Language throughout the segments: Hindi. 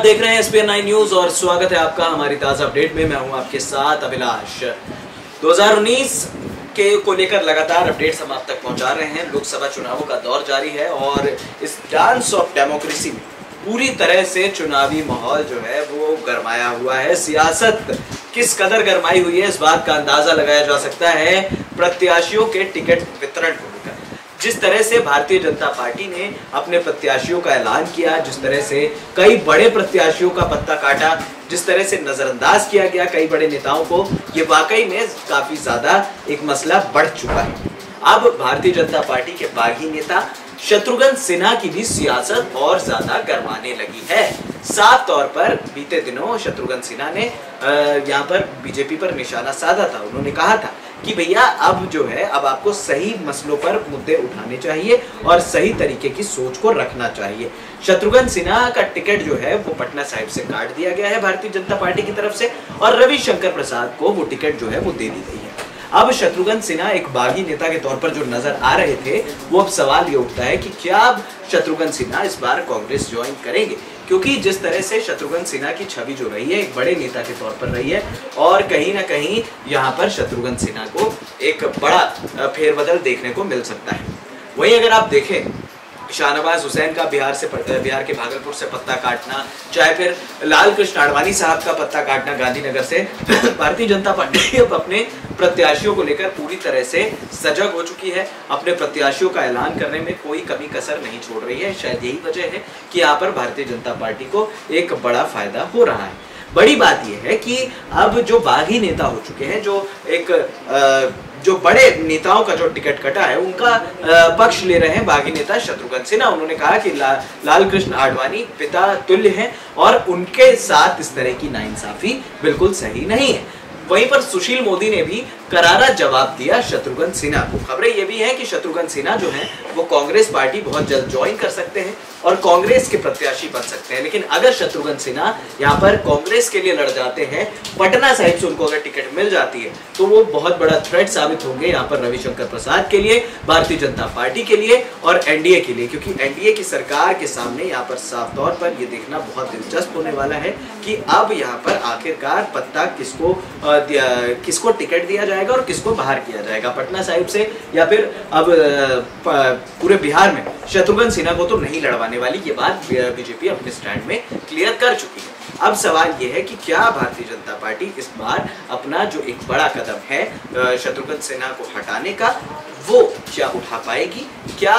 देख रहे हैं SPN 9 न्यूज और स्वागत है आपका हमारी ताजा अपडेट में। मैं हूं आपके साथ अभिलाष। 2019 के को लेकर लगातार अपडेट्स हम आप तक पहुंचा रहे हैं। लोकसभा चुनावों का दौर जारी है और इस डांस ऑफ डेमोक्रेसी में पूरी तरह से चुनावी माहौल जो है वो गरमाया हुआ है। सियासत किस कदर गरमाई हुई है इस बात का अंदाजा लगाया जा सकता है प्रत्याशियों के टिकट वितरण को लेकर। जिस तरह से भारतीय जनता पार्टी ने अपने प्रत्याशियों का ऐलान किया, जिस तरह से कई बड़े प्रत्याशियों का पत्ता काटा, जिस तरह से नजरअंदाज किया गया कई बड़े नेताओं को, ये वाकई में काफी ज्यादा एक मसला बढ़ चुका है। अब भारतीय जनता पार्टी के बागी नेता शत्रुघ्न सिन्हा की भी सियासत और ज्यादा गरमाने लगी है। साफ तौर पर बीते दिनों शत्रुघ्न सिन्हा ने यहाँ पर बीजेपी पर निशाना साधा था। उन्होंने कहा था कि भैया अब जो है अब आपको सही मसलों पर मुद्दे उठाने चाहिए और सही तरीके की सोच को रखना चाहिए। शत्रुघ्न सिन्हा का टिकट जो है वो पटना साहिब से काट दिया गया है भारतीय जनता पार्टी की तरफ से और रविशंकर प्रसाद को वो टिकट जो है वो दे दी गई है। अब शत्रुघ्न सिन्हा एक बागी नेता के तौर पर जो नजर आ रहे थे, वो अब सवाल ये उठता है कि क्या अब शत्रुघ्न सिन्हा इस बार कांग्रेस ज्वाइन करेंगे, क्योंकि जिस तरह से शत्रुघ्न सिन्हा की छवि जो रही है एक बड़े नेता के तौर पर रही है और कहीं ना कहीं यहाँ पर शत्रुघ्न सिन्हा को एक बड़ा फेरबदल देखने को मिल सकता है। वहीं अगर आप देखें शाहनवाज हुसैन का बिहार के भागलपुर से पत्ता काटना, चाहे फिर लाल कृष्ण आडवाणी साहब का पत्ता काटना गांधीनगर से, भारतीय जनता पार्टी अब अपने प्रत्याशियों को लेकर पूरी तरह से सजग हो चुकी है। अपने प्रत्याशियों का ऐलान करने में कोई कमी कसर नहीं छोड़ रही है। शायद यही वजह है कि यहाँ पर भारतीय जनता पार्टी को एक बड़ा फायदा हो रहा है। बड़ी बात यह है कि अब जो बागी नेता हो चुके हैं, जो बड़े नेताओं का जो टिकट कटा है उनका पक्ष ले रहे हैं बागी नेता शत्रुघ्न सिन्हा। उन्होंने कहा कि लाल कृष्ण आडवाणी पिता तुल्य हैं और उनके साथ इस तरह की नाइंसाफी बिल्कुल सही नहीं है। वहीं पर सुशील मोदी ने भी करारा जवाब दिया शत्रुघ्न सिन्हा को। खबरें ये भी हैं कि शत्रुघ्न सिन्हा जो है वो कांग्रेस पार्टी बहुत जल्द ज्वाइन कर सकते हैं और कांग्रेस के प्रत्याशी बन सकते हैं। लेकिन अगर शत्रुघ्न सिन्हा यहाँ पर कांग्रेस के लिए लड़ जाते हैं, पटना साहिब से उनको अगर टिकट मिल जाती है, तो वो बहुत बड़ा थ्रेट साबित होंगे यहाँ पर रविशंकर प्रसाद के लिए, भारतीय जनता पार्टी के लिए और एनडीए के लिए। क्योंकि एनडीए की सरकार के सामने यहाँ पर साफ तौर पर ये देखना बहुत दिलचस्प होने वाला है कि अब यहाँ पर आखिरकार पत्ता किसको टिकट दिया जाएगा और किसको बाहर किया जाएगा पटना साहिब से, या फिर अब पूरे बिहार में शत्रुघ्न सिन्हा को तो नहीं लड़वाने वाली। ये बात बीजेपी अपने स्टैंड में क्लियर कर चुकी है। अब सवाल ये है कि क्या भारतीय जनता पार्टी इस बार अपना जो एक बड़ा कदम है शत्रुघ्न सिन्हा को हटाने का, वो क्या उठा पाएगी? क्या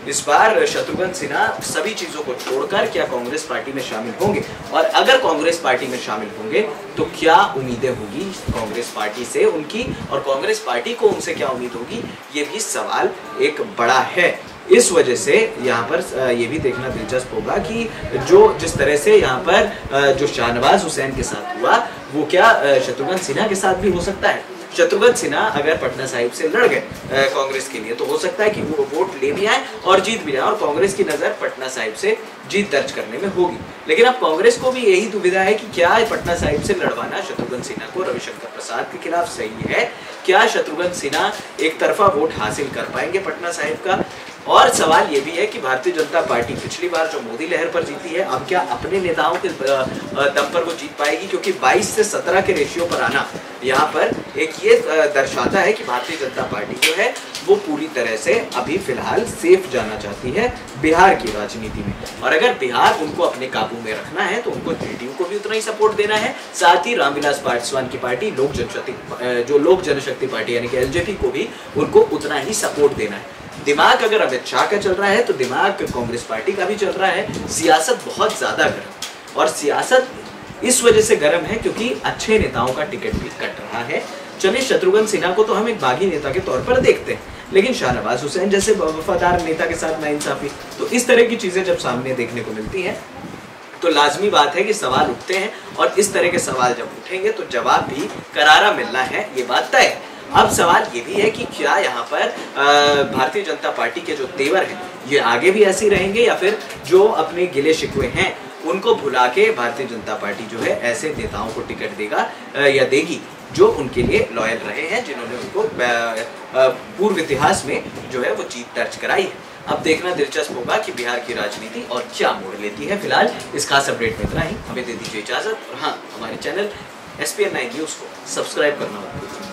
इस बार शत्रुघ्न सिन्हा सभी चीजों को छोड़कर क्या कांग्रेस पार्टी में शामिल होंगे? और अगर कांग्रेस पार्टी में शामिल होंगे तो क्या उम्मीदें होगी कांग्रेस पार्टी से उनकी, और कांग्रेस पार्टी को उनसे क्या उम्मीद होगी? ये भी सवाल एक बड़ा है। इस वजह से यहाँ पर ये भी देखना दिलचस्प होगा कि जिस तरह से यहाँ पर जो शाहनवाज हुसैन के साथ हुआ, वो क्या शत्रुघ्न सिन्हा के साथ भी हो सकता है। शत्रुघ्न सिन्हा अगर पटना साहिब से लड़ गए कांग्रेस के लिए, तो हो सकता है कि वो वोट ले भी आए और जीत भी जाए और कांग्रेस की नजर पटना साहिब से जीत दर्ज करने में होगी। लेकिन अब कांग्रेस को भी यही दुविधा है कि क्या पटना साहिब से लड़वाना शत्रुघ्न सिन्हा को रविशंकर प्रसाद के खिलाफ सही है? क्या शत्रुघ्न सिन्हा एक तरफा वोट हासिल कर पाएंगे पटना साहिब का? और सवाल ये भी है कि भारतीय जनता पार्टी पिछली बार जो मोदी लहर पर जीती है, अब क्या अपने नेताओं के दम पर वो जीत पाएगी? क्योंकि 22 से 17 के रेशियो पर आना यहाँ पर एक ये दर्शाता है कि भारतीय जनता पार्टी जो है वो पूरी तरह से अभी फिलहाल सेफ जाना चाहती है बिहार की राजनीति में। और अगर बिहार उनको अपने काबू में रखना है तो उनको जेडीयू को भी उतना ही सपोर्ट देना है, साथ ही रामविलास पासवान की पार्टी लोक जनशक्ति पार्टी यानी कि एलजेपी को भी उनको उतना ही सपोर्ट देना है। दिमाग अगर अमित शाह का चल रहा है तो दिमाग कांग्रेस पार्टी का भी चल रहा है। सियासत बहुत ज्यादा गर्म, और सियासत इस वजह से गर्म है क्योंकि अच्छे नेताओं का टिकट भी कट रहा है। चलिए, शत्रुघ्न सिन्हा को तो हम एक बागी नेता के तौर पर देखते हैं, लेकिन शाहनवाज हुसैन जैसे वफादार नेता के साथ नाइंसाफी, तो इस तरह की चीजें जब सामने देखने को मिलती हैं तो लाजमी बात है कि सवाल उठते हैं, और इस तरह के सवाल जब उठेंगे तो जवाब भी करारा मिलना है, ये बात तय है। अब सवाल ये भी है कि क्या यहाँ पर भारतीय जनता पार्टी के जो तेवर हैं ये आगे भी ऐसे रहेंगे, या फिर जो अपने गिले शिकवे हैं उनको भुला के भारतीय जनता पार्टी जो है ऐसे नेताओं को टिकट देगा या देगी जो उनके लिए लॉयल रहे हैं, जिन्होंने उनको पूर्व इतिहास में जो है वो जीत दर्ज कराई है। अब देखना दिलचस्प होगा कि बिहार की राजनीति और क्या मोड़ लेती है। फिलहाल इस खास अपडेट में इतना ही, हमें दे दीजिए इजाजत और हाँ, हमारे चैनल SPN9 न्यूज़ को सब्सक्राइब करना मत भूलिए।